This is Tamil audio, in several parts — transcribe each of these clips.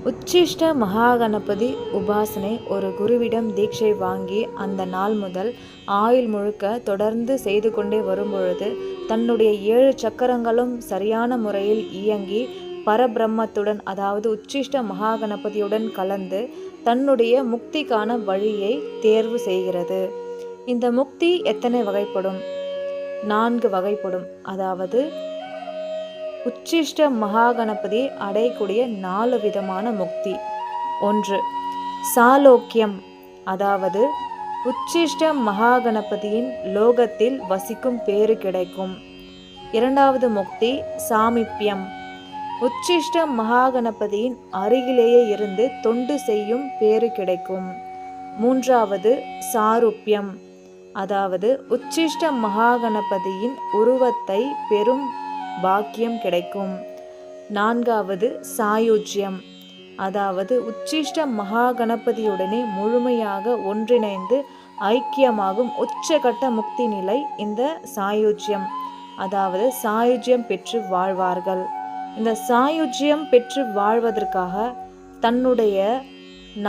உச்சிஷ்ட மகாகணபதி உபாசனை ஒரு குருவிடம் தீட்சை வாங்கி அந்த நாள் முதல் ஆயுள் முழுக்க தொடர்ந்து செய்து கொண்டே வரும்பொழுது தன்னுடைய 7 சக்கரங்களும் சரியான முறையில் இயங்கி பரபிரம்மத்துடன் அதாவது உச்சிஷ்ட மகாகணபதியுடன் கலந்து தன்னுடைய முக்திக்கான வழியை தேர்வு செய்கிறது. இந்த முக்தி எத்தனை வகைப்படும்? 4 வகைப்படும். அதாவது உச்சிஷ்ட மகாகணபதி அடையக்கூடிய 4 விதமான முக்தி. 1. சாலோக்கியம், அதாவது உச்சிஷ்ட மகாகணபதியின் லோகத்தில் வசிக்கும் பேறு கிடைக்கும். 2வது முக்தி சாமிப்பியம், உச்சிஷ்ட மகாகணபதியின் அருகிலேயே இருந்து தொண்டு செய்யும் பேறு கிடைக்கும். 3வது சாருப்பியம், அதாவது உச்சிஷ்ட மகாகணபதியின் உருவத்தை பெரும் பாக்கியம் கிடைக்கும். 4வது சாயுஜ்யம், அதாவது உச்சிஷ்ட மகாகணபதியுடனே முழுமையாக ஒன்றிணைந்து ஐக்கியமாகும் உச்சகட்ட முக்தி நிலை இந்த சாயுஜ்யம், அதாவது சாயுஜ்யம் பெற்று வாழ்வார்கள். இந்த சாயுஜ்யம் பெற்று வாழ்வதற்காக தன்னுடைய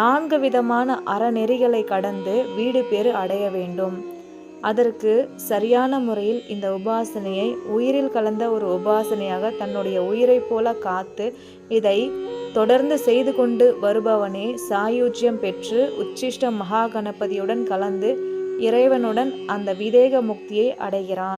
4 விதமான அறநெறிகளை கடந்து வீடு பேறு அடைய வேண்டும். அதற்கு சரியான முறையில் இந்த உபாசனையை உயிரில் கலந்த ஒரு உபாசனையாக தன்னுடைய உயிரை போல காத்து இதை தொடர்ந்து செய்து கொண்டு வருபவனே சாயுஜ்யம் பெற்று உச்சிஷ்ட மகாகணபதியுடன் கலந்து இறைவனுடன் அந்த விதேக முக்தியை அடைகிறான்.